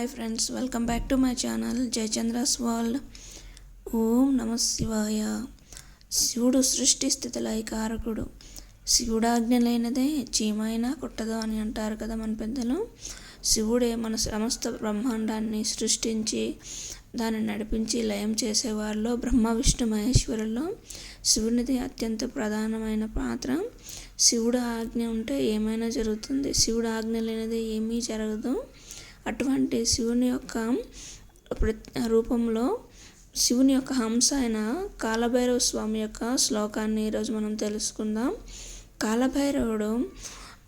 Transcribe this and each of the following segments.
Hi friends, welcome back to my channel Jayachandra's world. ఓం నమ శివాయ. శివుడు సృష్టి స్థితి లయకారకుడు. శివుడాజ్ఞ లేనిదే చీమైనా కుట్టదు అని అంటారు కదా మన పెద్దలు. శివుడే మన సమస్త బ్రహ్మాండాన్ని సృష్టించి దాన్ని నడిపించి లయం చేసేవారిలో బ్రహ్మ విష్ణు మహేశ్వరుల్లో శివునిది అత్యంత ప్రధానమైన పాత్ర. శివుడు ఆజ్ఞ ఉంటే ఏమైనా జరుగుతుంది, శివుడు ఆజ్ఞ లేనిదే ఏమీ జరగదు. అటువంటి శివుని యొక్క రూపంలో శివుని యొక్క హంస అయిన కాలభైరవ స్వామి యొక్క శ్లోకాన్ని ఈరోజు మనం తెలుసుకుందాం. కాలభైరవుడు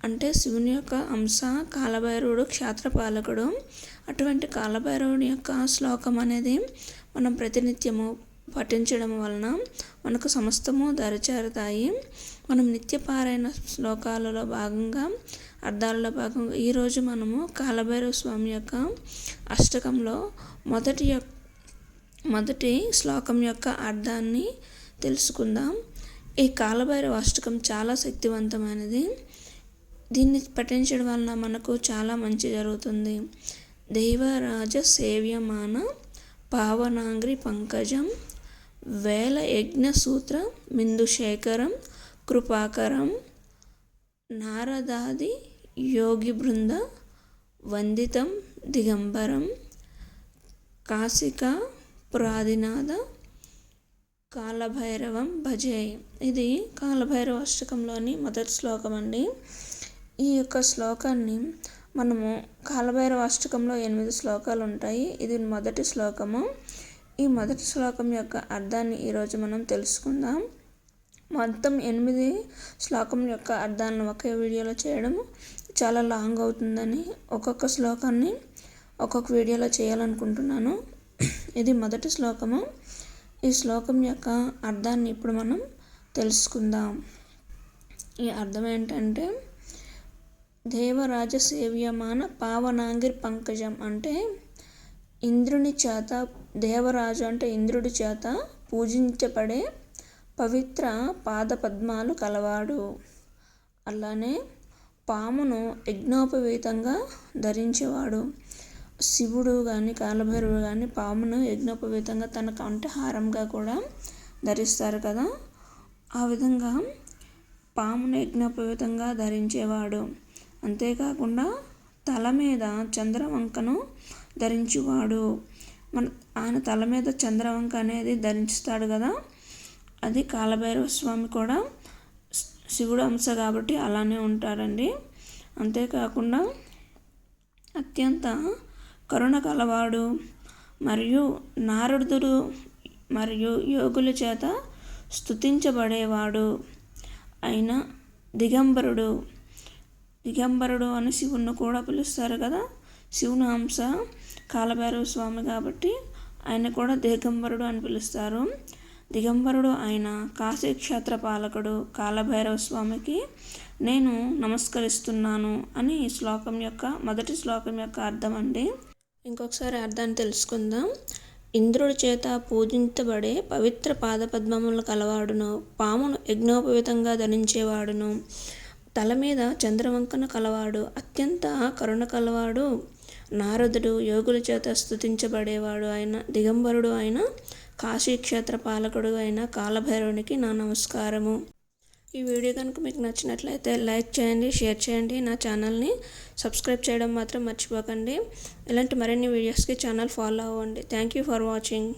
అంటే శివుని యొక్క హంస, కాలభైరవుడు క్షేత్రపాలకుడు. అటువంటి కాలభైరవుని యొక్క శ్లోకం అనేది మనం ప్రతినిత్యము పఠించడం వలన మనకు సమస్తము దరిచేరుతాయి. మనం నిత్యపారాయణ శ్లోకాలలో భాగంగా, అర్థాలలో భాగంగా ఈరోజు మనము కాలభైరవ స్వామి యొక్క అష్టకంలో మొదటి శ్లోకం యొక్క అర్థాన్ని తెలుసుకుందాం. ఈ కాలభైరవ అష్టకం చాలా శక్తివంతమైనది. దీన్ని పఠించడం వలన మనకు చాలా మంచి జరుగుతుంది. దేవరాజ సేవ్యమాన పావనాంగ్రి పంకజం వేల యజ్ఞ సూత్ర మిందుశేఖరం కృపాకరం నారదాది యోగి బృంద వందితం దిగంబరం కాశికా పురాదినాథ కాలభైరవం భజే. ఇది కాలభైరవ అష్టకంలోని మొదటి శ్లోకం అండి. ఈ యొక్క శ్లోకాన్ని మనము కాలభైరవ అష్టకంలో 8 శ్లోకాలు ఉంటాయి. ఇది మొదటి శ్లోకము. ఈ మొదటి శ్లోకం యొక్క అర్థాన్ని ఈరోజు మనం తెలుసుకుందాం. మొత్తం 8 శ్లోకం యొక్క అర్థాలను ఒకే వీడియోలో చేయడం చాలా లాంగ్ అవుతుందని ఒక్కొక్క శ్లోకాన్ని ఒక్కొక్క వీడియోలో చేయాలనుకుంటున్నాను. ఇది మొదటి శ్లోకము. ఈ శ్లోకం యొక్క అర్థాన్ని ఇప్పుడు మనం తెలుసుకుందాం. ఈ అర్థం ఏంటంటే, దేవరాజ సేవ్యమాన పావనాంగిర్ పంకజం అంటే ఇంద్రుని చేత, దేవరాజు అంటే ఇంద్రుడి చేత పూజించబడే పవిత్ర పాదపద్మాలు కలవాడు. అలానే పామును యజ్ఞోపవీతంగా ధరించేవాడు. శివుడు కానీ కాలభైరవుడు కానీ పామును యజ్ఞోపవీతంగా తన కంఠహారంగా కూడా ధరిస్తారు కదా. ఆ విధంగా పామును యజ్ఞోపవీతంగా ధరించేవాడు. అంతేకాకుండా తల మీద చంద్రవంకను ధరించేవాడు. ఆయన తల మీద చంద్రవంక అనేది ధరిస్తాడు కదా, అది కాలభైరవ స్వామి కూడా శివుడు అంశ కాబట్టి అలానే ఉంటారండి. అంతేకాకుండా అత్యంత కరుణ కలవాడు మరియు నారదుడు మరియు యోగుల చేత స్తుతించబడేవాడు అయిన దిగంబరుడు. దిగంబరుడు అని శివుణ్ణి కూడా పిలుస్తారు కదా. శివుని హంస కాలభైరవ స్వామి కాబట్టి ఆయన కూడా దిగంబరుడు అని పిలుస్తారు. దిగంబరుడు ఆయన కాశీక్షేత్ర పాలకుడు కాలభైరవ స్వామికి నేను నమస్కరిస్తున్నాను అని ఈ శ్లోకం యొక్క మొదటి శ్లోకం యొక్క అర్థం అండి. ఇంకొకసారి అర్థాన్ని తెలుసుకుందాం. ఇంద్రుడి చేత పూజించబడే పవిత్ర పాదపద్మములు కలవాడును, పామును యజ్ఞోపవీతంగా ధరించేవాడును, తల మీద చంద్రవంకను కలవాడు, అత్యంత కరుణ కలవాడు, నారదుడు యోగుల చేత స్తుతించబడేవాడు అయిన దిగంబరుడు అయిన కాశీక్షేత్ర పాలకుడు అయిన కాలభైరవునికి నా నమస్కారము. ఈ వీడియో కనుక మీకు నచ్చినట్లయితే లైక్ చేయండి, షేర్ చేయండి, నా ఛానల్ని సబ్స్క్రైబ్ చేయడం మాత్రం మర్చిపోకండి. ఇలాంటి మరిన్ని వీడియోస్కి ఛానల్ ఫాలో అవ్వండి. Thank you for watching.